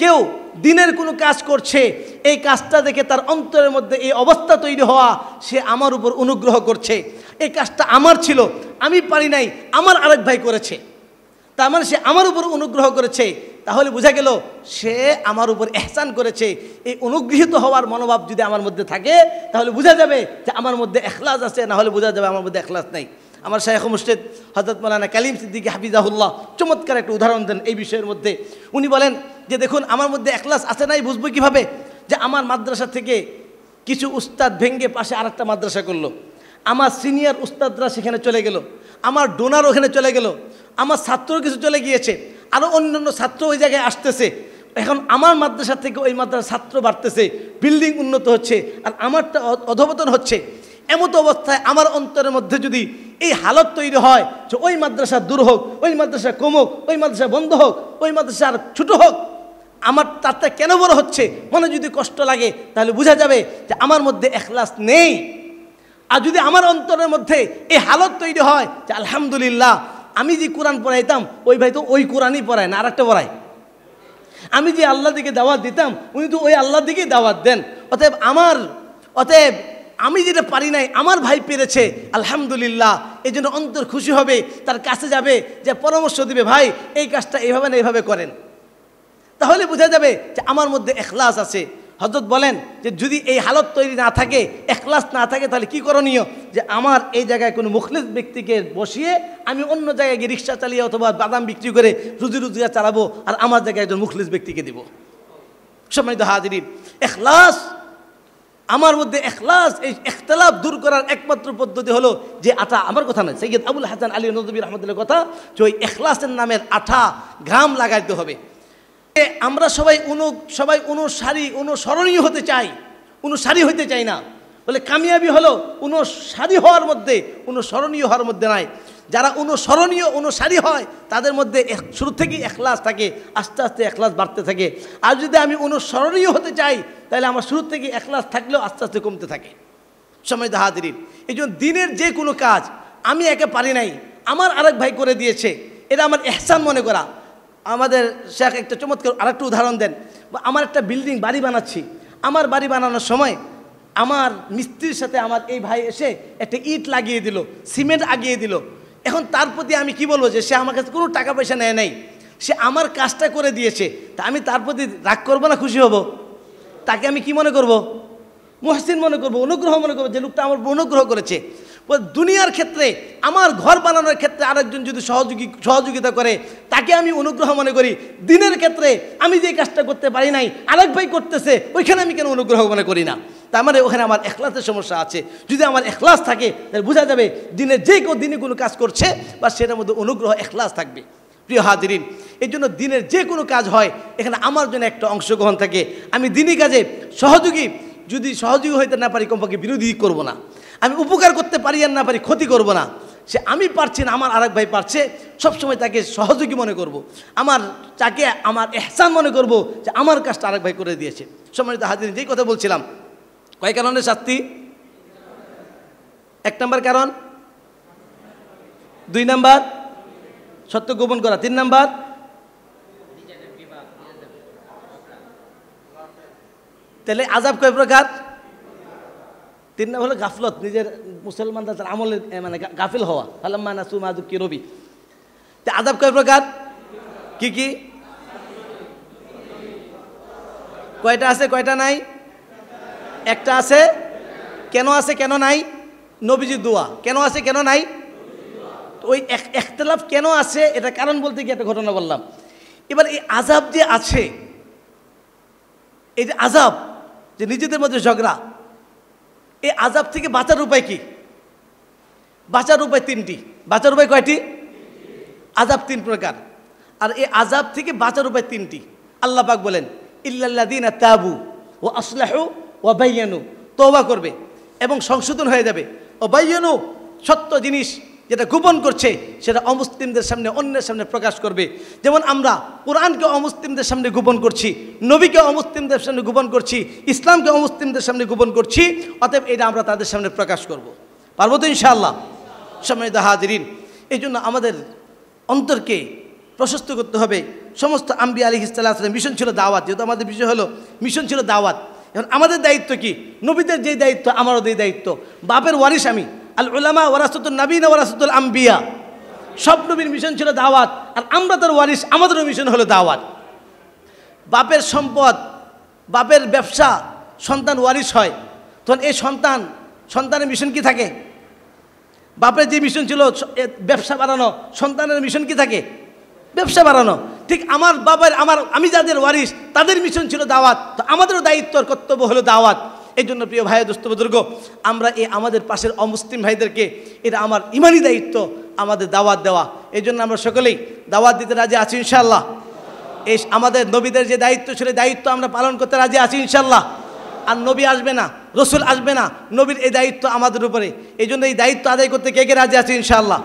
S1: কেউ দিনের কোনো কাজ করছে, এই কাজটা দেখে তার অন্তরের মধ্যে এই অবস্থা তৈরি হওয়া, সে আমার উপর অনুগ্রহ করছে। এই কাজটা আমার ছিল, আমি পারি নাই, আমার আরেক ভাই করেছে, তার মানে সে আমার উপর অনুগ্রহ করেছে। তাহলে বোঝা গেল সে আমার উপর ইহসান করেছে। এই অনুগৃহীত হওয়ার মনোভাব যদি আমার মধ্যে থাকে, তাহলে বোঝা যাবে যে আমার মধ্যে ইখলাস আছে, না হলে বোঝা যাবে আমার মধ্যে ইখলাস নাই। আমার শাইখ মুর্শিদ হযরত মাওলানা কালিম সিদ্দিকী হাফিজাহুল্লাহ চমৎকার একটা উদাহরণ দেন এই বিষয়ের মধ্যে। উনি বলেন যে দেখুন, আমার মধ্যে ইখলাস আছে নাই বুঝবো কিভাবে? যে আমার মাদ্রাসা থেকে কিছু উস্তাদ ভেঙ্গে পাশে আরেকটা মাদ্রাসা করলো, আমার সিনিয়র উস্তাদরা সেখানে চলে গেল, আমার ডোনার ওখানে চলে গেল, আমার ছাত্র কিছু চলে গিয়েছে, আরও অন্যান্য ছাত্র ওই জায়গায় আসতেছে। এখন আমার মাদ্রাসা থেকে ওই মাদ্রাসার ছাত্র বাড়তেছে, বিল্ডিং উন্নত হচ্ছে, আর আমারটা অধঃপতন হচ্ছে। এমতো অবস্থায় আমার অন্তরের মধ্যে যদি এই হালত তৈরি হয় যে ওই মাদ্রাসা দূর হোক, ওই মাদ্রাসা কমুক, ওই মাদ্রাসা বন্ধ হোক, ওই মাদ্রাসা আর ছোটো হোক, আমার তারটা কেন বড় হচ্ছে, মনে যদি কষ্ট লাগে, তাহলে বোঝা যাবে যে আমার মধ্যে ইখলাস নেই। আর যদি আমার অন্তরের মধ্যে এই হালত তৈরি হয় যে আলহামদুলিল্লাহ, আমি যে কোরআন পড়াইতাম ওই ভাই তো ওই কোরআনই পড়ায় না, আর একটা পড়ায়, আমি যে আল্লাহ দিকে দাওয়াত দিতাম উনি তো ওই আল্লাহ দিকেই দাওয়াত দেন, অতএব আমি যেটা পারি নাই আমার ভাই পেরেছে, আলহামদুলিল্লাহ। এই জন্য অন্তর খুশি হবে, তার কাছে যাবে, যে পরামর্শ দিবে, ভাই এই কাজটা এইভাবে না এইভাবে করেন। তাহলে বোঝা যাবে যে আমার মধ্যে ইখলাস আছে। হযরত বলেন যে যদি এই হালত তৈরি না থাকে, ইখলাস না থাকে, তাহলে কি করণীয়? যে আমার এই জায়গায় কোনো মুখলিস ব্যক্তিকে বসিয়ে আমি অন্য জায়গায় গিয়ে রিক্সা চালিয়ে অথবা বাদাম বিক্রি করে রুজি রোজগার চালাবো, আর আমার জায়গায় একজন মুখলিস ব্যক্তিকে দিব। সম্মানিত হাজিরিন, ইখলাস, আমার মধ্যে ইখলাস, এই ইখতিলাফ দূর করার একমাত্র পদ্ধতি হলো যে আটা, আমার কথা নয়, সৈয়দ আবুল হাসান আলী নদবী রাহমাতুল্লাহ কথা, যে ওই ইখলাসের নামের আঠা ঘাম লাগাইতে হবে। আমরা সবাই অনুসরণীয় হতে চাই, অনুসারী হইতে চাই না। বলে কামিয়াবি হলো অনুসারী হওয়ার মধ্যে, অনুসরণীয় হওয়ার মধ্যে নয়। যারা অনুসরণীয় অনুসারী হয় তাদের মধ্যে শুরু থেকেই ইখলাস থাকে, আস্তে আস্তে ইখলাস বাড়তে থাকে। আর যদি আমি অনুসরণীয় হতে চাই, তাহলে আমার শুরু থেকে ইখলাস থাকলেও আস্তে আস্তে কমতে থাকে। সম্মানিত হাজিরিন, এই জন্য দিনের যে কোনো কাজ আমি একে পারি নাই, আমার আরেক ভাই করে দিয়েছে, এটা আমার ইহসান মনে করা। আমাদের শেখ একটা চমৎকার আরেকটা উদাহরণ দেন। আমার একটা বিল্ডিং বাড়ি বানাচ্ছি, আমার বাড়ি বানানোর সময় আমার মিস্ত্রির সাথে আমার এই ভাই এসে একটা ইট লাগিয়ে দিল, সিমেন্ট আগিয়ে দিল। এখন তার প্রতি আমি কি বলবো, যে সে আমার কাছে কোনো টাকা পয়সা নেয় নাই, সে আমার কাজটা করে দিয়েছে, তা আমি তার প্রতি রাগ করবো না খুশি হব? তাকে আমি কি মনে করব? মুহসিন মনে করব, অনুগ্রহ মনে করবো, যে লোকটা আমার অনুগ্রহ করেছে। দুনিয়ার ক্ষেত্রে, আমার ঘর বানানোর ক্ষেত্রে আরেকজন যদি সহযোগিতা করে, তাকে আমি অনুগ্রহ মনে করি। দিনের ক্ষেত্রে আমি যে কাজটা করতে পারি নাই, আরেক ভাই করতেছে, ওইখানে আমি কেন অনুগ্রহ মনে করি না? তার মানে ওখানে আমার ইখলাসের সমস্যা আছে। যদি আমার ইখলাস থাকে, তাহলে বোঝা যাবে দিনে যে কেউ দিনে কোনো কাজ করছে, বা সেটার মধ্যে অনুগ্রহ ইখলাস থাকবে। প্রিয় হাজিরিন, এই জন্য দিনের যে কোনো কাজ হয়, এখানে আমার জন্য একটা অংশগ্রহণ থাকে। আমি দিনই কাজে যদি সহযোগী হইতে না পারি, কমপক্ষে বিরোধী করব না। আমি উপকার করতে পারি আর না পারি, ক্ষতি করব না। সে আমি পারছি না, আমার আরেক ভাই পারছে, সবসময় তাকে সহযোগী মনে করব, তাকে আমার এহসান মনে করব যে আমার কাজটা আরেক ভাই করে দিয়েছে। সম্মানিত হাজিরিন, যেই কথা বলছিলাম, কয় কারণে শাস্তি? 1 নম্বর কারণ, 2 নম্বর সত্য গোপন করা, 3 নম্বর তাহলে আযাব কয় প্রকার? 3 নম্বর হলো গাফলত, নিজের মুসলমানরা তার আমলে মানে গাফিল হওয়া, ফালাম্মা নাসু মা যুক্কিরু বিহি। তা আযাব কয় প্রকার? কি কি? কয়টা আছে কয়টা নাই? একটা আছে। কেন আছে কেন নাই? নবীজির দোয়া। কেন আছে কেন নাই? ওই ইখতিলাফ কেন আছে এটা কারণ বলতে গিয়ে একটা ঘটনা বললাম। এবার এই আযাব যে আছে, এই যে আযাব, যে নিজেদের মধ্যে ঝগড়া, এই আযাব থেকে বাঁচার উপায় কি? বাঁচার উপায় 3টি। বাঁচার উপায় কয়টি? আযাব 3 প্রকার। আর এই আযাব থেকে বাঁচার উপায় 3টি। আল্লাহ পাক বলেন, ইল্লাল্লাযীনা তাবু ওয়া আসলাহু ওয়া বায়্যানু, তওবা করবে এবং সংশোধন হয়ে যাবে। ও বায়্যানু, সত্য জিনিস যেটা গোপন করছে সেটা অমুসলিমদের সামনে, অন্যের সামনে প্রকাশ করবে। যেমন আমরা কোরআনকে অমুসলিমদের সামনে গোপন করছি, নবীকে অমুসলিমদের সামনে গোপন করছি, ইসলামকে অমুসলিমদের সামনে গোপন করছি, অতএব এটা আমরা তাদের সামনে প্রকাশ করব। পারবো তো ইনশাআল্লাহ? সম্মানিত হাজিরিন, এই জন্য আমাদের অন্তরকে প্রশস্ত করতে হবে। সমস্ত আম্বিয়া আলাইহিস সালাম মিশন ছিল দাওয়াত, যেহেতু আমাদের বিষয় হলো মিশন ছিল দাওয়াত। এখন আমাদের দায়িত্ব কি? নবীদের যেই দায়িত্ব আমারও যেই দায়িত্ব। বাপের ওয়ারিস আমি, আল উলামা ওয়ারাসাতুন নবিয়্যিন ওয়ারাসাতুল আম্বিয়া। সব নবীর মিশন ছিল দাওয়াত, আর আমরা তার ওয়ারিস, আমাদেরও মিশন হলো দাওয়াত। বাপের সম্পদ, বাপের ব্যবসা, সন্তান ওয়ারিস হয়, তখন এই সন্তানের মিশন কি থাকে? বাপের যে মিশন ছিল ব্যবসা বাড়ানো, সন্তানের মিশন কি থাকে? ব্যবসা বাড়ানো। ঠিক আমার বাবার আমি যাদের ওয়ারিস তাদের মিশন ছিল দাওয়াত, তো আমাদেরও দায়িত্ব আর কর্তব্য হলো দাওয়াত। এই জন্য প্রিয় ভাই, দোস্ত বুজুর্গ, আমরা আমাদের পাশের অমুসলিম ভাইদেরকে, এটা আমার ইমানি দায়িত্ব আমাদের দাওয়াত দেওয়া। এই জন্য আমরা সকলেই দাওয়াত দিতে রাজি আছি ইনশাআল্লাহ। এই আমাদের নবীদের যে দায়িত্ব ছিল, দায়িত্ব আমরা পালন করতে রাজি আছি ইনশাআল্লাহ। আর নবী আসবে না, রসুল আসবে না, নবীর এই দায়িত্ব আমাদের উপরে। এই জন্য এই দায়িত্ব আদায় করতে কে কে রাজি আছে ইনশাআল্লাহ?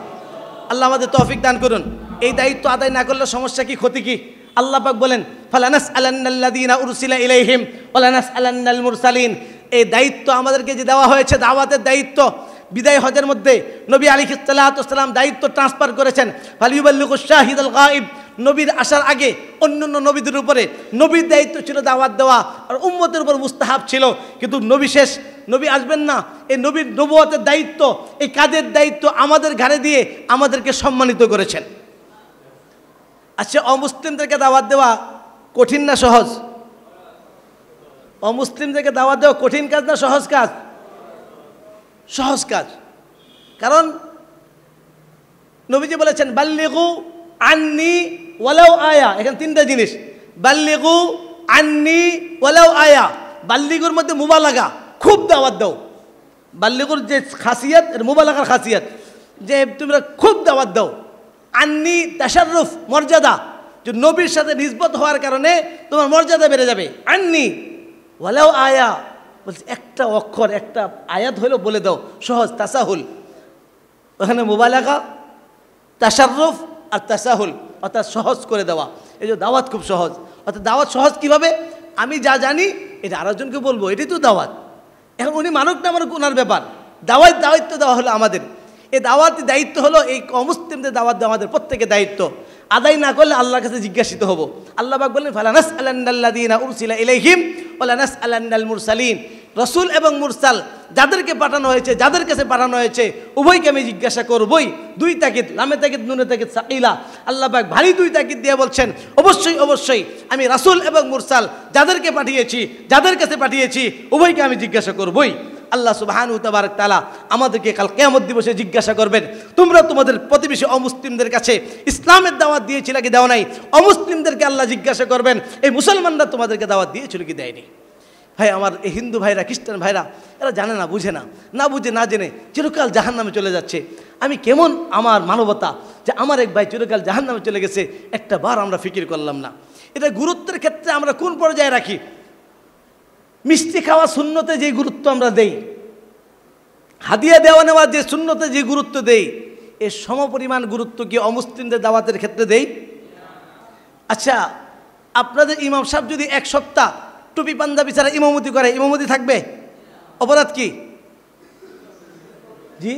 S1: আল্লাহ আমাদের তৌফিক দান করুন। এই দায়িত্ব আদায় না করলে সমস্যা কি, ক্ষতি কি? আল্লাহ পাক বলেন, ফালানাসআলান্নাল্লাযীনা উরসিলা ইলাইহিম ওয়ালানাসআলান্নাল মুরসালিন। এই দায়িত্ব আমাদেরকে যে দেওয়া হয়েছে, দাওয়াতের দায়িত্ব, বিদায় হজের মধ্যে নবী আলাইহিস সালাতু ওয়াস সালাম দায়িত্ব ট্রান্সফার করেছেন। ফালিয়ুবাল্লিগুশ শাহিদুল গায়ব, নবীর আসার আগে অন্যান্য নবীদের উপরে নবীর দায়িত্ব ছিল দাওয়াত দেওয়া, আর উম্মতের উপর মুস্তাহাব ছিল। কিন্তু নবী শেষ, নবী আসবেন না, এই নবীর নবুয়তের দায়িত্ব, এই কাজের দায়িত্ব আমাদের ঘাড়ে দিয়ে আমাদেরকে সম্মানিত করেছেন। আচ্ছা, অমুসলিমদেরকে দাওয়াত দেওয়া কঠিন না সহজ? অমুসলিমদেরকে দাওয়াত দেওয়া কঠিন কাজ না সহজ কাজ? সহজ কাজ। কারণ নবীজি বলেছেন, বাল্লিগু আন্নি ওয়ালাউ আয়া। এখানে 3টা জিনিস, বাল্লিগু আন্নি ওয়ালাউ আয়া। বাল্লিগুর মধ্যে মুবালাগা, খুব দাওয়াত দাও। বাল্লিগুর যে খাসিয়াত, এর মুবালাগার খাসিয়াত, যে তোমরা খুব দাওয়াত দাও। আন্নি তাশাররুফ, মর্যাদা, যে নবীর সাথে নিসবত হওয়ার কারণে তোমার মর্যাদা বেড়ে যাবে। আন্নি ওয়ালাউ আয়া, বলছে একটা অক্ষর, একটা আয়াত হলো বলে দাও, সহজ। তাসাহুল, ওখানে মুবালাগা, তাশাররুফ আর তাসাহুল, অর্থাৎ সহজ করে দেওয়া। এই যে দাওয়াত খুব সহজ। অর্থাৎ দাওয়াত সহজ কিভাবে? আমি যা জানি এটা আরেকজনকে বলবো, এটাই তো দাওয়াত। এখন উনি মানুষ না মানুষ ওনার ব্যাপার। দায়িত্ব দেওয়া হলো আমাদের। এই দাওয়াতের দায়িত্ব হলো এই অমুসলিমদের দাওয়াত দেওয়া আমাদের প্রত্যেকের দায়িত্ব। আদায় না করলে আল্লাহর কাছে জিজ্ঞাসিত হব। আল্লাহ পাক বললেন, ফালানাসআলান্নাল্লাযীনা উরসিলা ইলাইহিম ওয়ালানাসআলান্নাল মুরসালিন। রসুল এবং মুরসাল যাদেরকে পাঠানো হয়েছে, যাদের কাছে পাঠানো হয়েছে, উভয়কে আমি জিজ্ঞাসা করবই। 2 তাকিদ, লামে তাকিদ, নুনে তাকিদ, সাকিলা। আল্লাহ পাক ভারী 2 তাকিদ দিয়ে বলছেন, অবশ্যই অবশ্যই আমি রাসূল এবং মুরসাল যাদেরকে পাঠিয়েছি, যাদের কাছে পাঠিয়েছি, উভয়কে আমি জিজ্ঞাসা করবই। আল্লাহ সুবহানাহু তাবারাক তাআলা আমাদেরকে কাল কিয়ামত দিবসে জিজ্ঞাসা করবেন, তোমরা তোমাদের প্রতিবেশী অমুসলিমদের কাছে ইসলামের দাওয়াত দিয়েছিলে কি দাও নাই? অমুসলিমদেরকে আল্লাহ জিজ্ঞাসা করবেন, এই মুসলমানরা তোমাদেরকে দাওয়াত দিয়েছিল কি দেয়নি? ভাই আমার, এই হিন্দু ভাইরা, খ্রিস্টান ভাইরা, এরা জানে না, বুঝে না, না বুঝে না জেনে চিরকাল জাহান্নামে চলে যাচ্ছে। আমি কেমন আমার মানবতা যে আমার এক ভাই চিরকাল জাহান্নামে চলে গেছে, একটা বার আমরা ফিকির করলাম না। এটা গুরুত্বের ক্ষেত্রে আমরা কোন পর্যায়ে রাখি? মিষ্টি খাওয়া সুন্নতে যে গুরুত্ব আমরা দেই, হাদিয়া দেওয়া নেওয়া যে সুন্নতে যে গুরুত্ব দেই, এর সমপরিমাণ গুরুত্ব কি অমুসলিমদের দাওয়াতের ক্ষেত্রে দেই? আচ্ছা, আপনাদের ইমাম সাহেব যদি এক সপ্তাহ টুপি পাঞ্জাবি ছাড়া ইমামতি করে, ইমামতি থাকবে? অপরাধ কি? জি,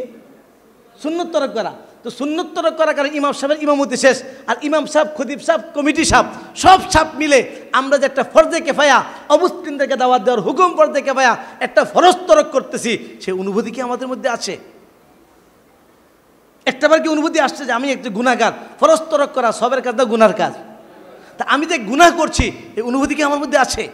S1: সুন্নত তরক করা। তো সুন্নত তরক করার কারণে ইমাম সাহেবের ইমামতি শেষ। আর ইমাম সাহেব, খতিব সাহেব, কমিটি সাহেব, সব সাহেব মিলে আমরা যে একটা ফরজে কেফায়া অমুসলিমদেরকে দাওয়াত দেওয়ার হুকুম, ফরজে কেফায়া একটা ফরজ তরক করতেছি, সেই অনুভূতি কি আমাদের মধ্যে আছে? একটাবার কি অনুভূতি আসছে যে আমি একটা গুনাহগার? ফরজ তরক করা সবের কাজ না গুনার কাজ? তা আমি যে গুনাহ করছি এই অনুভূতি কি আমার মধ্যে আছে?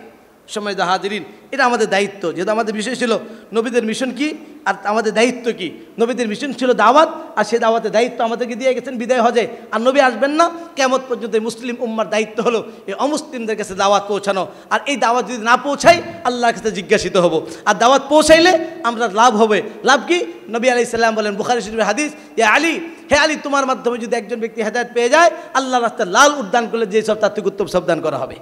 S1: সম্মানিত হাজিরিন, এটা আমাদের দায়িত্ব। যেহেতু আমাদের বিষয় ছিল নবীদের মিশন কি আর আমাদের দায়িত্ব কি। নবীদের মিশন ছিল দাওয়াত, আর সেই দাওয়াতের দায়িত্ব আমাদেরকে দিয়ে গেছেন বিদায় হজে। আর নবী আসবেন না, কিয়ামত পর্যন্ত মুসলিম উম্মার দায়িত্ব হলো এই অমুসলিমদের কাছে দাওয়াত পৌঁছানো। আর এই দাওয়াত যদি না পৌঁছাই আল্লাহর কাছে জিজ্ঞাসিত হব। আর দাওয়াত পৌঁছাইলে আমরা লাভ হবে। লাভ কি? নবী আলাইহিস সালাম বলেন, বুখারী শরীফের হাদিস, ইয়া আলী, হে আলী, তোমার মাধ্যমে যদি একজন ব্যক্তি হেদায়েত পেয়ে যায়, আল্লাহর রাস্তায় লাল উদ্যান করলে যে সব তার থেকে উত্তম সাবধান করা হবে।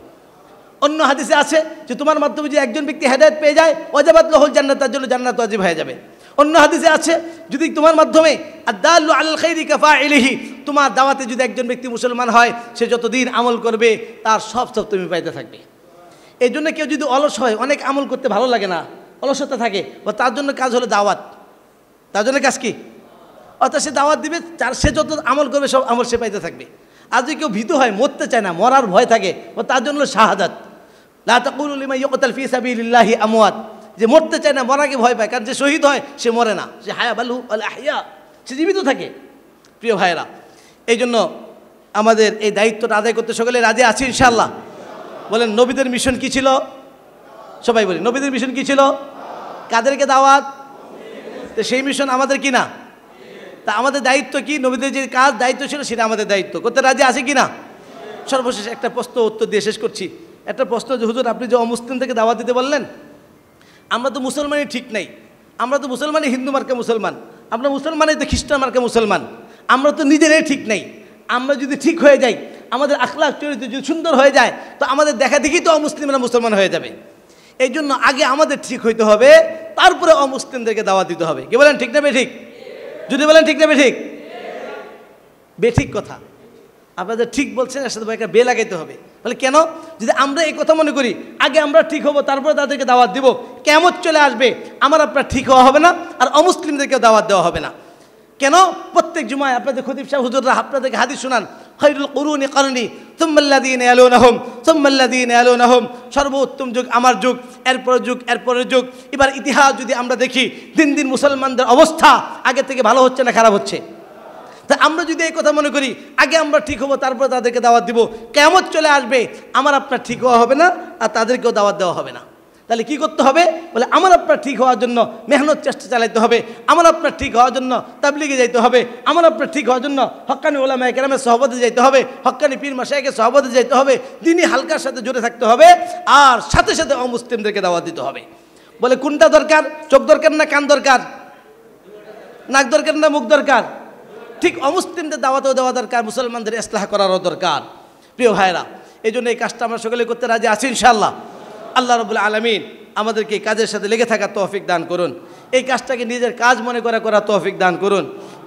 S1: অন্য হাদিসে আছে যে তোমার মাধ্যমে যদি একজন ব্যক্তি হেদায়েত পেয়ে যায়, ওয়াজাবাত লাহুল জান্নাত, তার জন্য জান্নাত ওয়াজিব হয়ে যাবে। অন্য হাদিসে আছে যদি তোমার মাধ্যমে আদ-দাল্লু আলাল খাইরি কাফাইলিহি, তোমার দাওয়াতে যদি একজন ব্যক্তি মুসলমান হয়, সে যতদিন আমল করবে তার সব তুমি পাইতে থাকবে। এই জন্য কেউ যদি অলস হয়, অনেক আমল করতে ভালো লাগে না, অলসতা থাকে, তার জন্য কাজ হলো দাওয়াত। তার জন্য কাজ কি? অর্থাৎ সে দাওয়াত দিবে, সে যত আমল করবে সব আমল সে পাইতে থাকবে। আর যদি কেউ ভীতু হয়, মরতে চায় না, মরার ভয় থাকে, তার জন্য শাহাদাত। লা তাকুলু লিমান ইউকতাল ফি সাবিলিল্লাহি আমওয়াত, যে মরতে চায় না, মরাকে ভয় পায়। কারণ যে শহীদ হয় সে মরে না, সে হায়া বালু আল আহইয়া, সে জীবিত থাকে। প্রিয় ভাইয়েরা, এই জন্য আমাদের এই দায়িত্বটা আদায় করতে সকলে রাজি আছি ইনশাআল্লাহ? বলেন, নবীদের মিশন কি ছিল? সবাই বলি, নবীদের মিশন কি ছিল? কাদেরকে দাওয়াত? তো সেই মিশন আমাদের কি না? তা আমাদের দায়িত্ব কি? নবীদের যে কাজ দায়িত্ব ছিল সেটা আমাদের দায়িত্ব করতে রাজি আছে কি না? সর্বশেষ একটা প্রশ্ন উত্তর দিয়ে শেষ করছি। একটা প্রশ্ন যে হুজুর, আপনি যে অমুসলিমদেরকে দাওয়াত দিতে বললেন, আমরা তো মুসলমানই ঠিক নাই, আমরা তো মুসলমানই হিন্দু মার্কা মুসলমান, আমরা মুসলমানই তো খ্রিস্টান মার্কা মুসলমান, আমরা তো নিজেরাই ঠিক নাই। আমরা যদি ঠিক হয়ে যাই, আমাদের আখলাক চরিত্র যদি সুন্দর হয়ে যায়, তো আমাদের দেখা দেখি তো অমুসলিমরা মুসলমান হয়ে যাবে। এই জন্য আগে আমাদের ঠিক হইতে হবে, তারপরে অমুসলিমদেরকে দাওয়াত দিতে হবে। কি বলেন, ঠিক না বেঠিক? যদি বলেন ঠিক না বেঠিক? বেঠিক কথা। আপনাদের ঠিক বলছেন, এর সাথে একটা বে লাগাইতে হবে। বলে কেন? যদি আমরা এই কথা মনে করি আগে আমরা ঠিক হব তারপরে তাদেরকে দাওয়াত দিব, কিয়ামত চলে আসবে, আমার আপনার ঠিক হওয়া হবে না, আর অমুসলিমদেরকেও দাওয়াত দেওয়া হবে না। কেন? প্রত্যেক জুমায় আপনাদের খতিব সাহেব হুজুররা আপনাদেরকে হাদিস শোনান, খায়রুল কুরুনি করনি সুম্মাল্লাযীনা ইয়ালুনাহুম সুম্মাল্লাযীনা ইয়ালুনাহুম, সর্বোত্তম যুগ আমার যুগ, এরপরের যুগ, এরপরের যুগ। এবার ইতিহাস যদি আমরা দেখি, দিন দিন মুসলমানদের অবস্থা আগে থেকে ভালো হচ্ছে না খারাপ হচ্ছে? তা আমরা যদি এই কথা মনে করি আগে আমরা ঠিক হবো তারপর তাদেরকে দাওয়াত দিব, কিয়ামত চলে আসবে, আমার আপনার ঠিক হওয়া হবে না, আর তাদেরকেও দাওয়াত দেওয়া হবে না। তাহলে কি করতে হবে? বলে আমার আপনার ঠিক হওয়ার জন্য মেহনত চেষ্টা চালাইতে হবে, আমার আপনার ঠিক হওয়ার জন্য তাবলিগে যাইতে হবে, আমার আপনার ঠিক হওয়ার জন্য হক্কানি উলামায়ে কেরামের সহবতে যাইতে হবে, হক্কানি পীর মাশায়েখের সহবতে যাইতে হবে, দিনই হালকার সাথে জুড়ে থাকতে হবে, আর সাথে সাথে অমুসলিমদেরকে দাওয়াত দিতে হবে। বলে কোনটা দরকার? চোখ দরকার না কান দরকার? নাক দরকার না মুখ দরকার? ঠিক অমুসলিমদের দাওয়াতও দেওয়া দরকার, মুসলমানদের ইসলাহ করারও দরকার। প্রিয় ভাইরা, এই জন্য এই কাজটা আমরা সকলে করতে রাজি আছি ইনশাআল্লাহ। আল্লাহ রাব্বুল আলামিন আমাদেরকে এই কাজের সাথে লেগে থাকার তৌফিক দান করুন, এই কাজটাকে নিজের কাজ মনে করার তৌফিক দান করুন,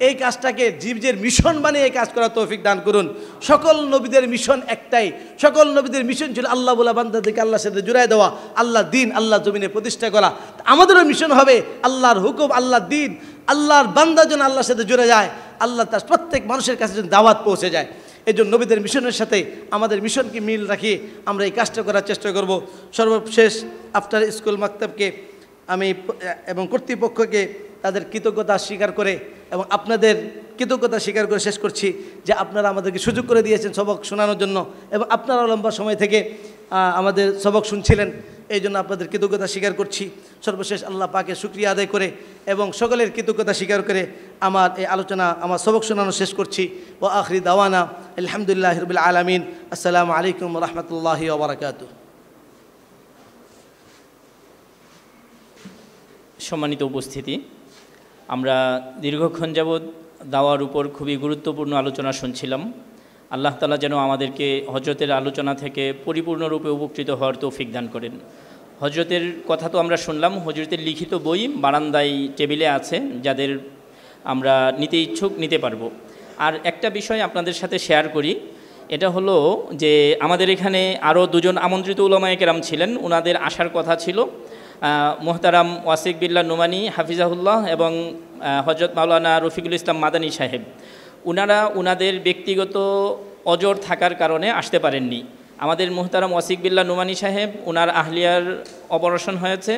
S1: এই কাজটাকে জীবনের মিশন বানিয়ে এই কাজ করার তৌফিক দান করুন। সকল নবীদের মিশন একটাই, সকল নবীদের মিশন ছিল আল্লাহ বলা বান্দাদেরকে আল্লাহর সাথে জুড়ায় দেওয়া, আল্লাহ দিন আল্লাহ জমিনে প্রতিষ্ঠা করা। আমাদেরও মিশন হবে আল্লাহর হুকুম, আল্লাহর দিন, আল্লাহর বান্দা যেন আল্লাহর সাথে জুড়ে যায়, আল্লাহ তার প্রত্যেক মানুষের কাছে যেন দাওয়াত পৌঁছে যায়। এই জন্য নবীদের মিশনের সাথে আমাদের মিশনকে মিল রাখি আমরা এই কাজটা করার চেষ্টা করব। সর্বশেষ আফটার স্কুল মাকতাবকে আমি এবং কর্তৃপক্ষকে তাদের কৃতজ্ঞতা স্বীকার করে এবং আপনাদের কৃতজ্ঞতা স্বীকার করে শেষ করছি যে আপনারা আমাদেরকে সুযোগ করে দিয়েছেন সবক শোনানোর জন্য, এবং আপনারা লম্বা সময় থেকে আমাদের সবক শুনছিলেন, এই জন্য আপনাদের কৃতজ্ঞতা স্বীকার করছি। সর্বশেষ আল্লাহ পাকের শুকরিয়া আদায় করে এবং সকলের কৃতজ্ঞতা স্বীকার করে আমার এই আলোচনা, আমার সবক শোনানো শেষ করছি। ওয়া আখিরি দাওয়ানা আলহামদুলিল্লাহি রাব্বিল আলামিন। আসসালামু আলাইকুম ওয়া রাহমাতুল্লাহি ওয়া বারাকাতুহু।
S2: সম্মানিত উপস্থিতি, আমরা দীর্ঘক্ষণ যাবৎ দাওয়ার উপর খুবই গুরুত্বপূর্ণ আলোচনা শুনছিলাম। আল্লাহ তাআলা যেন আমাদেরকে হজরতের আলোচনা থেকে পরিপূর্ণরূপে উপকৃত হওয়ার তৌফিক দান করেন। হজরতের কথা তো আমরা শুনলাম, হজরতের লিখিত বই বারান্দায় টেবিলে আছে, যাদের আমরা নিতে ইচ্ছুক নিতে পারবো। আর একটা বিষয় আপনাদের সাথে শেয়ার করি, এটা হলো যে আমাদের এখানে আরও দুজন আমন্ত্রিত উলামায়ে কেরাম ছিলেন, ওনাদের আসার কথা ছিল। মোহতারাম ওয়াসিক বিল্লাহ নোমানি হাফিজাহুল্লাহ এবং হজরত মাওলানা রফিকুল ইসলাম মাদানী সাহেব, ওনারা ওনাদের ব্যক্তিগত অজর থাকার কারণে আসতে পারেননি। আমাদের মোহতারাম ওয়াসিক বিল্লাহ নোমানি সাহেব, ওনার আহলিয়ার অপারেশন হয়েছে,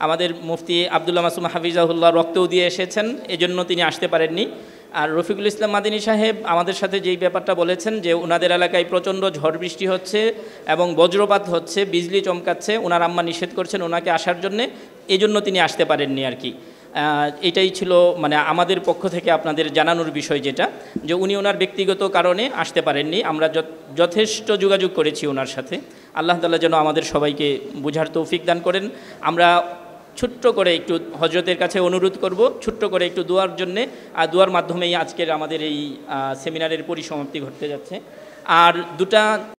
S2: আমাদের মুফতি আবদুল্লাহ মাসুম হাফিজাহুল্লাহ রক্তও দিয়ে এসেছেন, এজন্য তিনি আসতে পারেননি। আর রফিকুল ইসলাম মাদানী সাহেব আমাদের সাথে যেই ব্যাপারটা বলেছেন যে ওনাদের এলাকায় প্রচণ্ড ঝড় বৃষ্টি হচ্ছে এবং বজ্রপাত হচ্ছে, বিজলি চমকাচ্ছে, ওনার আম্মা নিষেধ করছেন ওনাকে আসার জন্যে, এই জন্য তিনি আসতে পারেননি আর কি। এটাই ছিল মানে আমাদের পক্ষ থেকে আপনাদের জানানোর বিষয়, যেটা যে উনি ওনার ব্যক্তিগত কারণে আসতে পারেননি। আমরা যথেষ্ট যোগাযোগ করেছি ওনার সাথে। আল্লাহ তাআলা যেন আমাদের সবাইকে বুঝার তৌফিক দান করেন। আমরা ছোট্ট করে একটু হজরতের কাছে অনুরোধ করব ছোট্ট করে একটু দোয়ার জন্যে, আর দোয়ার মাধ্যমেই আজকের আমাদের এই সেমিনারের পরিসমাপ্তি ঘটতে যাচ্ছে। আর দুটা